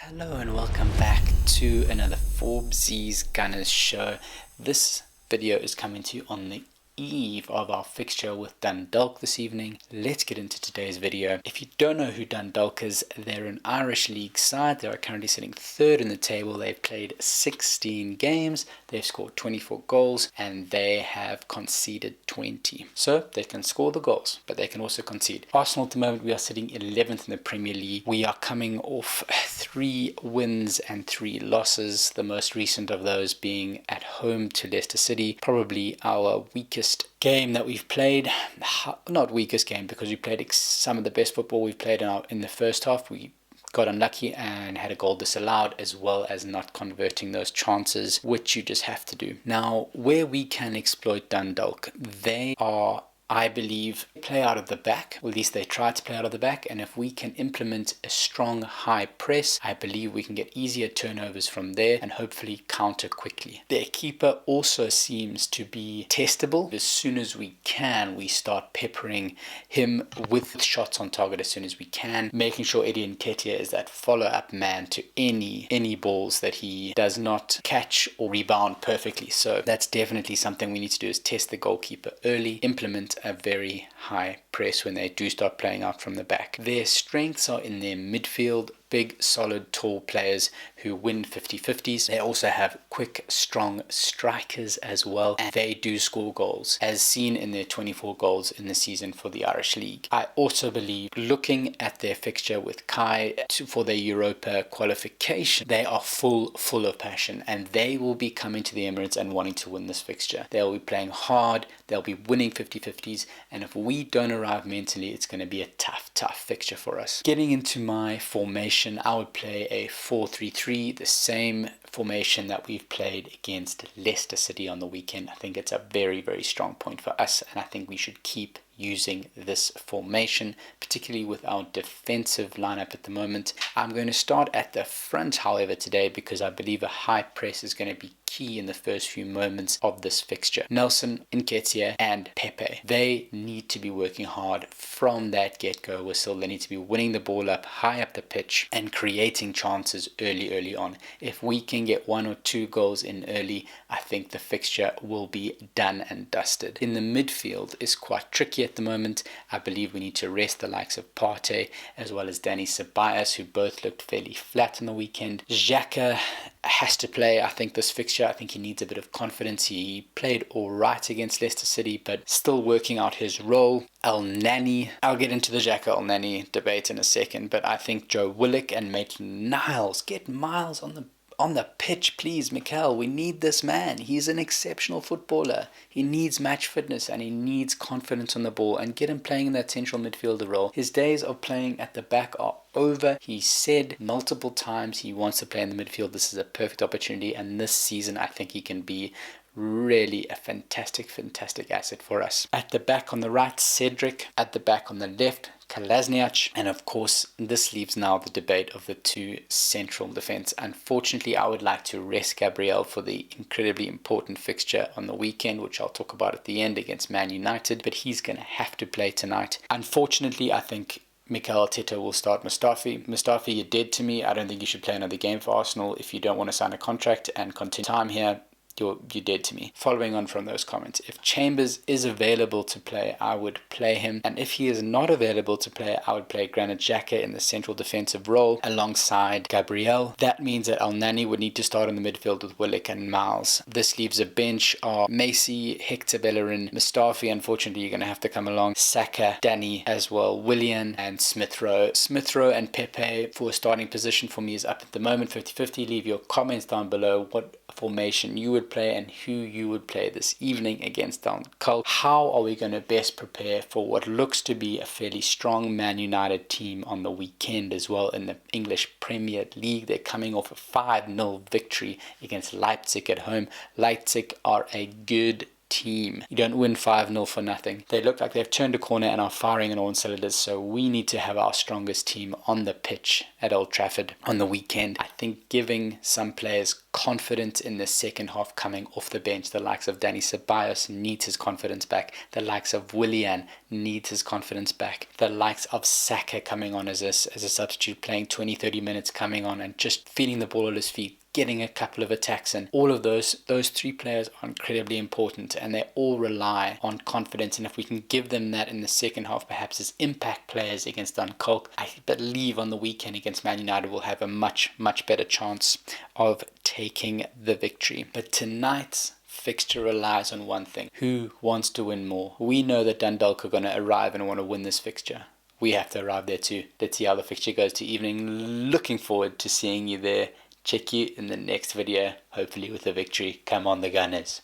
Hello and welcome back to another Forbes Gunners show. This video is coming to you on the eve of our fixture with Dundalk this evening. Let's get into today's video. If you don't know who Dundalk is, they're an Irish league side. They are currently sitting third in the table. They've played 16 games, they've scored 24 goals, and they have conceded 20. So they can score the goals, but they can also concede. Arsenal at the moment, we are sitting 11th in the Premier League. We are coming off 3 wins and 3 losses, the most recent of those being at home to Leicester City, probably our weakest game that we've played. Not weakest game, because we played some of the best football we've played in the first half. We got unlucky and had a goal disallowed, as well as not converting those chances, which you just have to do. Now, where we can exploit Dundalk, they are, I believe, play out of the back, or at least they try to play out of the back, and if we can implement a strong high press, I believe we can get easier turnovers from there and hopefully counter quickly. Their keeper also seems to be testable. As soon as we can, we start peppering him with shots on target as soon as we can, making sure Eddie Nketiah is that follow-up man to any balls that he does not catch or rebound perfectly. So that's definitely something we need to do, is test the goalkeeper early, implement a very high press when they do start playing out from the back. Their strengths are in their midfield, big, solid, tall players who win 50-50s. They also have quick, strong strikers as well, and they do score goals, as seen in their 24 goals in the season for the Irish League. I also believe, looking at their fixture with Kai for their Europa qualification, they are full of passion, and they will be coming to the Emirates and wanting to win this fixture. They'll be playing hard, they'll be winning 50-50s, and if we don't arrive mentally, it's going to be a tough fixture for us. Getting into my formation, I would play a 4-3-3, the same formation that we've played against Leicester City on the weekend. I think it's a very strong point for us, and I think we should keep using this formation, particularly with our defensive lineup at the moment. I'm going to start at the front, however, today, because I believe a high press is going to be key in the first few moments of this fixture. Nelson, Nketiah, and Pepe, they need to be working hard from that get-go whistle. They need to be winning the ball up high up the pitch and creating chances early on. If we can get 1 or 2 goals in early, I think the fixture will be done and dusted. In the midfield is quite tricky at the moment. I believe we need to rest the likes of Partey as well as Danny Ceballos, who both looked fairly flat on the weekend. Xhaka has to play, I think, this fixture. I think he needs a bit of confidence. He played all right against Leicester City, but still working out his role. El-Nani, I'll get into the Xhaka El-Nani debate in a second, but I think Joe Willock and Maitland-Niles, get Miles on the pitch, please, Mikel. We need this man. He's an exceptional footballer. He needs match fitness and he needs confidence on the ball, and get him playing in that central midfielder role. His days of playing at the back are over. He said multiple times he wants to play in the midfield. This is a perfect opportunity, and this season I think he can be really a fantastic asset for us. At the back on the right, Cedric. At the back on the left, Kolasinac. And of course, this leaves now the debate of the 2 central defense. Unfortunately, I would like to rest Gabriel for the incredibly important fixture on the weekend, which I'll talk about at the end, against Man United, but he's going to have to play tonight. Unfortunately, I think Mikel Arteta will start Mustafi. Mustafi, you're dead to me. I don't think you should play another game for Arsenal if you don't want to sign a contract and continue time here. You're dead to me. Following on from those comments, if Chambers is available to play, I would play him. And if he is not available to play, I would play Granit Xhaka in the central defensive role alongside Gabriel. That means that El-Nani would need to start in the midfield with Willock and Miles. This leaves a bench of Macy, Hector Bellerin, Mustafi. Unfortunately, you're going to have to come along. Saka, Danny as well, Willian, and Smith Rowe. Smith Rowe and Pepe for a starting position for me is up at the moment 50-50. Leave your comments down below what formation you would play and who you would play this evening against Dundalk. How are we going to best prepare for what looks to be a fairly strong Man United team on the weekend as well in the English Premier League? They're coming off a 5-0 victory against Leipzig at home. Leipzig are a good team. You don't win 5-0 for nothing. They look like they've turned a corner and are firing on all cylinders, so we need to have our strongest team on the pitch at Old Trafford on the weekend. I think giving some players confidence in the second half coming off the bench, the likes of Danny Ceballos needs his confidence back. The likes of Willian needs his confidence back. The likes of Saka coming on as a substitute, playing 20-30 minutes, coming on and just feeding the ball at his feet, getting a couple of attacks in. All of those three players are incredibly important, and they all rely on confidence. And if we can give them that in the second half, perhaps as impact players against Dundalk, I believe on the weekend against Man United we'll have a much better chance of taking the victory. But tonight's fixture relies on one thing: who wants to win more? We know that Dundalk are going to arrive and want to win this fixture. We have to arrive there too. Let's see how the fixture goes to evening. Looking forward to seeing you there. Check you in the next video, hopefully with a victory. Come on, the Gunners.